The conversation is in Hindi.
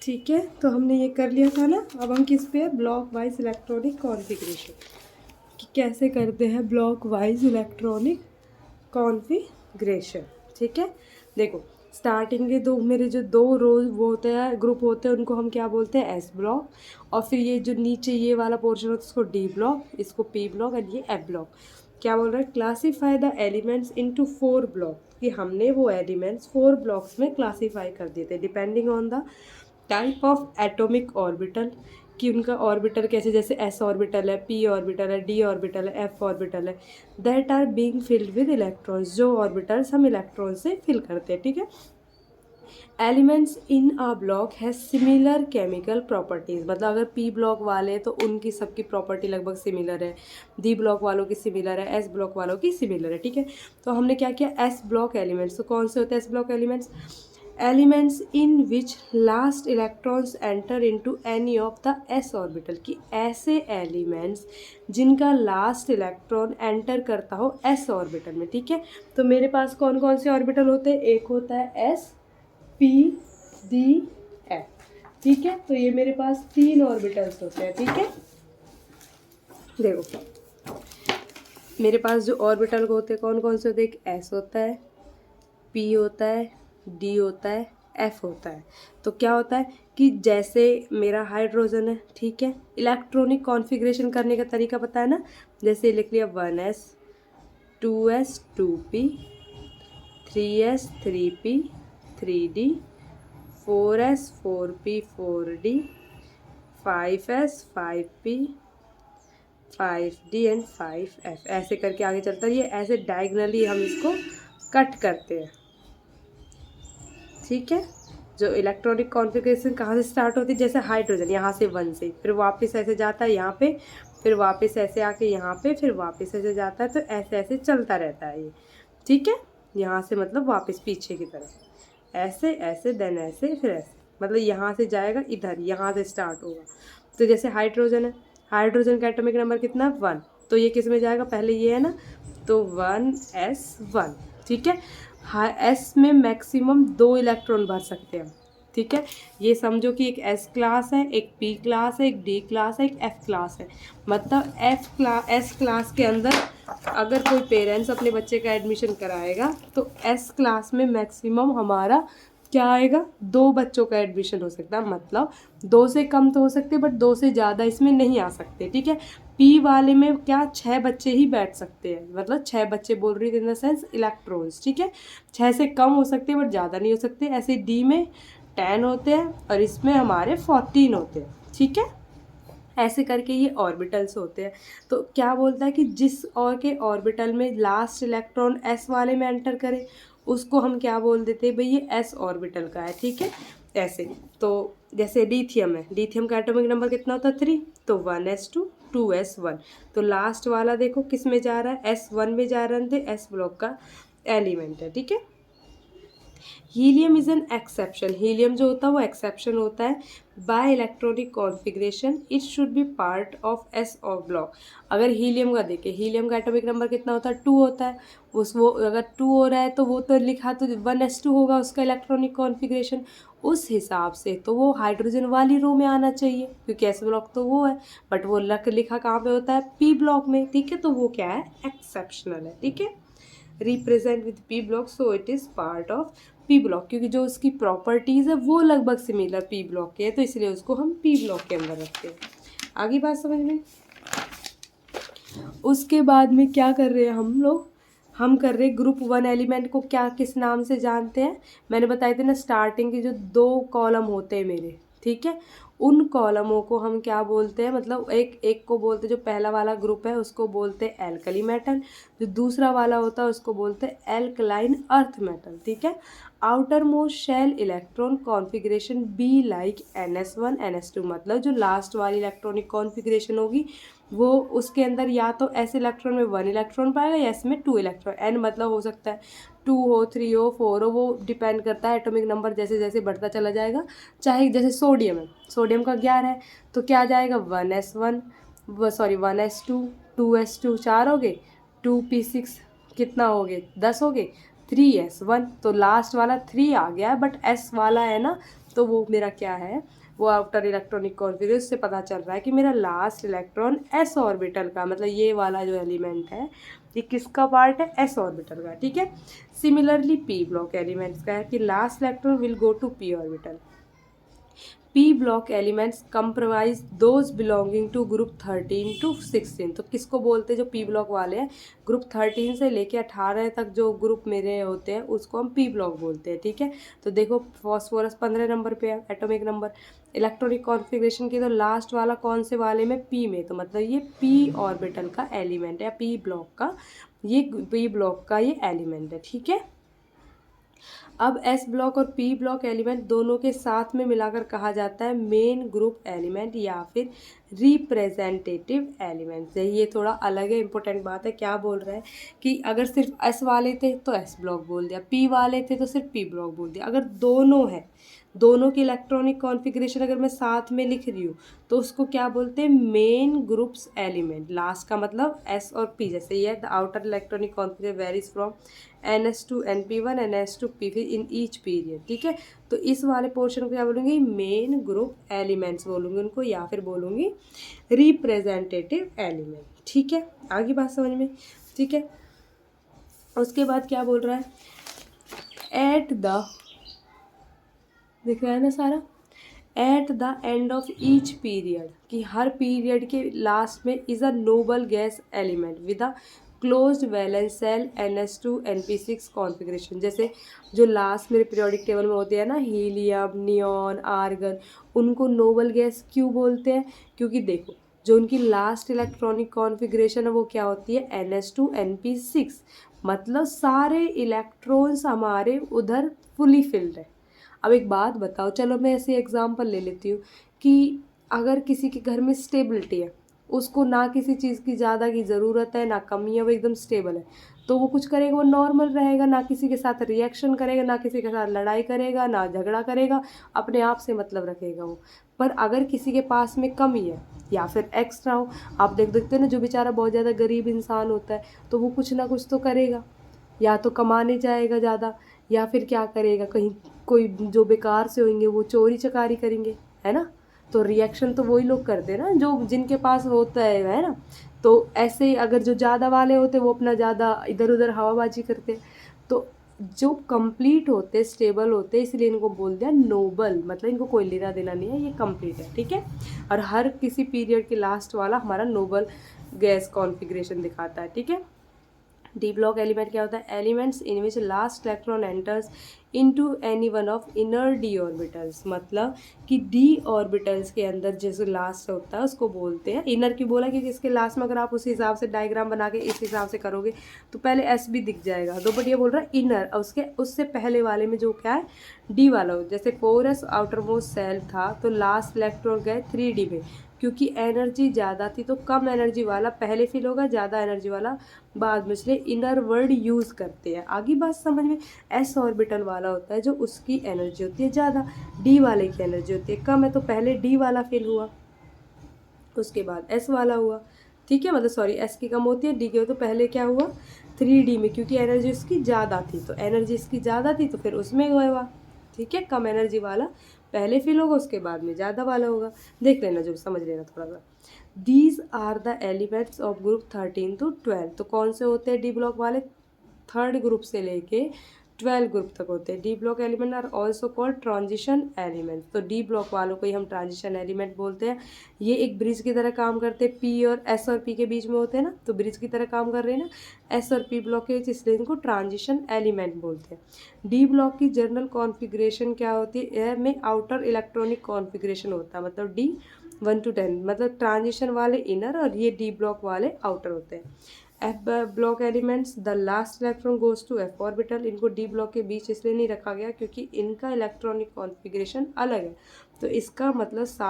ठीक है, तो हमने ये कर लिया था ना। अब हम किस पे है, ब्लॉक वाइज इलेक्ट्रॉनिक कॉन्फ़िगरेशन कि कैसे करते हैं ब्लॉक वाइज इलेक्ट्रॉनिक कॉन्फ़िगरेशन। ठीक है, देखो स्टार्टिंग के दो मेरे जो दो रोज वो होते हैं, ग्रुप होते हैं, उनको हम क्या बोलते हैं, एस ब्लॉक। और फिर ये जो नीचे ये वाला पोर्शन होता है इसको डी ब्लॉक, इसको पी ब्लॉक और ये एफ ब्लॉक। क्या बोल रहा है, classify the elements into 4 block, कि हमने वो एलिमेंट्स 4 ब्लॉक्स में क्लासीफाई कर दिए थे depending on the type of atomic orbital, कि उनका ऑर्बिटल कैसे, जैसे एस ऑर्बिटल है, पी ऑर्बिटल है, डी ऑर्बिटल है, एफ ऑर्बिटल है, that are being filled with electrons, जो ऑर्बिटल्स हम इलेक्ट्रॉन से फिल करते हैं। ठीक है, elements in a block has similar chemical properties, मतलब अगर पी ब्लॉक वाले तो उनकी सबकी प्रॉपर्टी लगभग सिमिलर है, डी ब्लॉक वालों की सिमिलर है, एस ब्लॉक वालों की सिमिलर है। ठीक है, तो हमने क्या किया, एस ब्लॉक एलिमेंट्स, तो कौन से होते हैं S block elements, elements in which last electrons enter into any of the S orbital, की ऐसे एलिमेंट्स जिनका लास्ट इलेक्ट्रॉन एंटर करता हो एस ऑर्बिटल में। ठीक है, तो मेरे पास कौन कौन से ऑर्बिटल होते हैं, एक होता है एस, पी, डी, एफ। ठीक है, तो ये मेरे पास 3 ऑर्बिटल्स होते हैं। ठीक है, देखो मेरे पास जो ऑर्बिटल होते हैं कौन कौन से होते हैं, एक एस होता है, पी होता है, डी होता है, एफ होता है। तो क्या होता है कि जैसे मेरा हाइड्रोजन है, ठीक है, इलेक्ट्रॉनिक कॉन्फ़िगरेशन करने का तरीका पता है ना, जैसे लिख लिया 1s 2s 2p 3s 3p 3d 4s 4p 4d 5s 5p 5d and 5f, ऐसे करके आगे चलता है। ये ऐसे डायगनली हम इसको कट करते हैं। ठीक है, जो इलेक्ट्रॉनिक कॉन्फ़िगरेशन कहाँ से स्टार्ट होती है, जैसे हाइड्रोजन यहाँ से 1 से, फिर वापस ऐसे जाता है यहाँ पे, फिर वापस ऐसे आके यहाँ पे, फिर वापस ऐसे जाता है, तो ऐसे ऐसे चलता रहता है ये। ठीक है, यहाँ से मतलब वापस पीछे की तरफ, ऐसे ऐसे देन ऐसे फिर ऐसे, मतलब यहाँ से जाएगा इधर, यहाँ से स्टार्ट होगा। तो जैसे हाइड्रोजन है, हाइड्रोजन का एटॉमिक नंबर कितना है 1, तो ये किस में जाएगा, पहले ये है ना, तो 1s1। ठीक है, एस में मैक्सिमम 2 इलेक्ट्रॉन भर सकते हैं। ठीक है, ये समझो कि एक एस क्लास है, एक पी क्लास है, एक डी क्लास है, एक एफ क्लास है। मतलब एस क्लास के अंदर अगर कोई पेरेंट्स अपने बच्चे का एडमिशन कराएगा तो एस क्लास में मैक्सिमम हमारा क्या आएगा, 2 बच्चों का एडमिशन हो सकता है, मतलब 2 से कम तो हो सकते बट 2 से ज़्यादा इसमें नहीं आ सकते। ठीक है, पी वाले में क्या 6 बच्चे ही बैठ सकते हैं, मतलब 6 बच्चे बोल रही थी इन द सेंस इलेक्ट्रॉन्स। ठीक है, 6 से कम हो सकते हैं बट ज़्यादा नहीं हो सकते। ऐसे डी में 10 होते हैं और इसमें हमारे 14 होते हैं। ठीक है, ऐसे करके ये ऑर्बिटल्स होते हैं। तो क्या बोलता है कि जिस और के ऑर्बिटल में लास्ट इलेक्ट्रॉन एस वाले में एंटर करे उसको हम क्या बोल देते हैं, भाई ये एस ऑर्बिटल का है। ठीक है, ऐसे तो जैसे लिथियम है, लिथियम का एटॉमिक नंबर कितना होता है 3, तो 1s2 2s1, तो लास्ट वाला देखो किस में जा रहा है, S1 में जा रहे थे, एस ब्लॉक का एलिमेंट है। ठीक है, helium is an exception, helium जो होता है वो एक्सेप्शन होता है bye electronic configuration, it should be part of S of block. अगर हीलियम का देखें, हीलियम का एटॉमिक नंबर कितना होता है 2 होता है, उस वो अगर 2 हो रहा है तो वो तो लिखा तो 1s2 होगा उसका इलेक्ट्रॉनिक कॉन्फ़िगरेशन, उस हिसाब से तो वो हाइड्रोजन वाली रो में आना चाहिए क्योंकि एस ब्लॉक तो वो है, बट वो लिखा कहाँ पे होता है, पी ब्लॉक में। ठीक है, तो वो क्या है, एक्सेप्शनल है। ठीक है, represent with P block, so it is part of P block, क्योंकि जो उसकी प्रॉपर्टीज़ है वो लगभग सिमिलर पी ब्लॉक के है, तो इसलिए उसको हम पी ब्लॉक के अंदर रखते हैं। आगे बात समझ में। उसके बाद में क्या कर रहे हैं हम लोग, हम कर रहे ग्रुप 1 एलिमेंट को क्या किस नाम से जानते हैं, मैंने बताए थे ना स्टार्टिंग के जो 2 कॉलम होते हैं मेरे। ठीक है, उन कॉलमों को हम क्या बोलते हैं, मतलब एक को बोलते हैं, जो पहला वाला ग्रुप है उसको बोलते हैं एल्कली मेटल, जो दूसरा वाला होता है उसको बोलते हैं एल्कलाइन अर्थ मेटल। ठीक है, outermost shell electron configuration be like NS1 NS2, मतलब जो लास्ट वाली इलेक्ट्रॉनिक कॉन्फ़िगरेशन होगी वो उसके अंदर या तो एस इलेक्ट्रॉन में 1 इलेक्ट्रॉन पाएगा या एस में 2 इलेक्ट्रॉन, एन मतलब हो सकता है 2 हो 3 हो 4 हो, वो डिपेंड करता है एटॉमिक नंबर जैसे जैसे बढ़ता चला जाएगा। चाहे जैसे सोडियम है, सोडियम का 11 है तो क्या आ जाएगा 1s2 2s2 4 हो गए, 2p6 कितना हो गए 10 हो गए, 3s1, तो लास्ट वाला 3 आ गया है बट एस वाला है ना तो वो मेरा क्या है, वो आउटर इलेक्ट्रॉनिक कॉन्फिगरेशन से पता चल रहा है कि मेरा लास्ट इलेक्ट्रॉन एस ऑर्बिटल का, मतलब ये वाला जो एलिमेंट है ये किसका पार्ट है, एस ऑर्बिटल का, ठीक है। सिमिलरली पी ब्लॉक एलिमेंट्स का है कि last electron will go to P orbital. P block elements comprise those belonging to group 13 to 16। तो किसको बोलते हैं, जो P block वाले हैं, ग्रुप 13 से लेके 18 तक जो ग्रुप मेरे होते हैं उसको हम P block बोलते हैं, ठीक है। तो देखो फॉस्फोरस 15 नंबर पे है एटॉमिक नंबर, इलेक्ट्रॉनिक कॉन्फ़िगरेशन की तो लास्ट वाला कौन से वाले में, P में, तो मतलब ये P ऑर्बिटल का एलिमेंट है, P ब्लॉक का, ये P ब्लॉक का ये एलिमेंट है, ठीक है। अब एस ब्लॉक और पी ब्लॉक एलिमेंट दोनों के साथ में मिलाकर कहा जाता है मेन ग्रुप एलिमेंट या फिर रिप्रेजेंटेटिव एलिमेंट। ये थोड़ा अलग है, इंपॉर्टेंट बात है। क्या बोल रहा है कि अगर सिर्फ एस वाले थे तो एस ब्लॉक बोल दिया, पी वाले थे तो सिर्फ पी ब्लॉक बोल दिया। अगर दोनों है, दोनों की इलेक्ट्रॉनिक कॉन्फ़िगरेशन अगर मैं साथ में लिख रही हूँ तो उसको क्या बोलते हैं, मेन ग्रुप्स एलिमेंट। लास्ट का मतलब एस और पी, जैसे ये the outer electronic configuration varies from NS to NP1 NS to P in each period, ठीक है। तो इस वाले पोर्शन को क्या बोलूँगी, मेन ग्रुप एलिमेंट्स बोलूँगी उनको, या फिर बोलूँगी रिप्रेजेंटेटिव एलिमेंट, ठीक है। आगे बात समझ में, ठीक है। उसके बाद क्या बोल रहा है, एट द, दिख रहा है ना सारा, at the end of each period, कि हर पीरियड के लास्ट में is a noble gas element with a closed valence shell NS2 NP6 configuration. जैसे जो लास्ट मेरे पीरियोडिक टेबल में होते हैं ना, हीलियम, नियॉन, आर्गन, उनको नोबल गैस क्यों बोलते हैं, क्योंकि देखो जो उनकी लास्ट इलेक्ट्रॉनिक कॉन्फ़िगरेशन है वो क्या होती है, NS2 NP6, मतलब सारे इलेक्ट्रॉन्स हमारे उधर फुली फिल्ड है। अब एक बात बताओ, चलो मैं ऐसे एग्जांपल ले लेती हूँ कि अगर किसी के घर में स्टेबिलिटी है, उसको ना किसी चीज़ की ज़्यादा की ज़रूरत है ना कमी है, वो एकदम स्टेबल है, तो वो कुछ करेगा, वो नॉर्मल रहेगा, ना किसी के साथ रिएक्शन करेगा, ना किसी के साथ लड़ाई करेगा, ना झगड़ा करेगा, अपने आप से मतलब रखेगा वो। पर अगर किसी के पास में कमी है या फिर एक्स्ट्रा हो, आप देखते हैं ना, जो बेचारा बहुत ज़्यादा गरीब इंसान होता है तो वो कुछ ना कुछ तो करेगा, या तो कमाने जाएगा ज़्यादा, या फिर क्या करेगा, कहीं कोई जो बेकार से होंगे वो चोरी चकारी करेंगे, है ना। तो रिएक्शन तो वही लोग करते हैं ना जो जिनके पास होता है ना। तो ऐसे ही अगर जो ज़्यादा वाले होते वो अपना ज़्यादा इधर उधर हवाबाजी करते। तो जो कंप्लीट होते, स्टेबल होते, इसलिए इनको बोल दिया नोबल, मतलब इनको कोई लेना देना नहीं है, ये कंप्लीट है, ठीक है। और हर किसी पीरियड के लास्ट वाला हमारा नोबल गैस कॉन्फ़िगरेशन दिखाता है, ठीक है। डी ब्लॉक एलिमेंट क्या होता है, elements in which last electron enters into any one of inner D orbitals, मतलब कि डी ऑर्बिटल्स के अंदर जैसे लास्ट होता है उसको बोलते हैं इनर। की बोला क्योंकि इसके लास्ट में अगर आप उस हिसाब से डायग्राम बना के इस हिसाब से करोगे तो पहले एस भी दिख जाएगा, तो बट ये बोल रहा है इनर, और उसके उससे पहले वाले में जो क्या है डी वाला हो, जैसे 4s आउटर मोस्ट सेल था तो लास्ट इलेक्ट्रॉन गए 3D में, क्योंकि एनर्जी ज़्यादा थी तो कम एनर्जी वाला पहले फिल होगा, ज़्यादा एनर्जी वाला बाद में, इसलिए इनर वर्ड यूज़ करते हैं। आगे बात समझ में, एस ऑर्बिटल वाला होता है जो उसकी एनर्जी होती है ज़्यादा, डी वाले की एनर्जी होती है कम है, तो पहले डी वाला फिल हुआ उसके बाद एस वाला हुआ, ठीक है। मतलब सॉरी, एस की कम होती है, डी की हो, तो पहले क्या हुआ 3D में, क्योंकि एनर्जी उसकी ज़्यादा थी, तो एनर्जी इसकी ज़्यादा थी तो फिर उसमें हुआ, ठीक है। कम एनर्जी वाला पहले फिल होगा उसके बाद में ज़्यादा वाला होगा, देख लेना जो समझ लेना थोड़ा सा। These are the elements of group 13 to 12। तो कौन से होते हैं डी ब्लॉक वाले, थर्ड ग्रुप से लेके 12 ग्रुप तक होते हैं। D block element are also called transition element. तो डी ब्लॉक वालों को ही हम ट्रांजिशन एलिमेंट बोलते हैं। ये एक ब्रिज की तरह काम करते हैं, पी और एस और पी के बीच में होते हैं ना, तो ब्रिज की तरह काम कर रहे हैं ना एस और पी ब्लॉक के बीच, इसलिए इनको ट्रांजिशन एलिमेंट बोलते हैं। डी ब्लॉक की जनरल कॉन्फ़िगरेशन क्या होती है, में आउटर इलेक्ट्रॉनिक कॉन्फ़िगरेशन होता है, मतलब डी 1 to 10, मतलब ट्रांजिशन वाले इनर और ये डी ब्लॉक वाले आउटर होते हैं। F block elements, the last electron goes to F orbital. इनको डी ब्लॉक के बीच इसलिए नहीं रखा गया क्योंकि इनका इलेक्ट्रॉनिक कॉन्फ़िगरेशन अलग है, तो इसका मतलब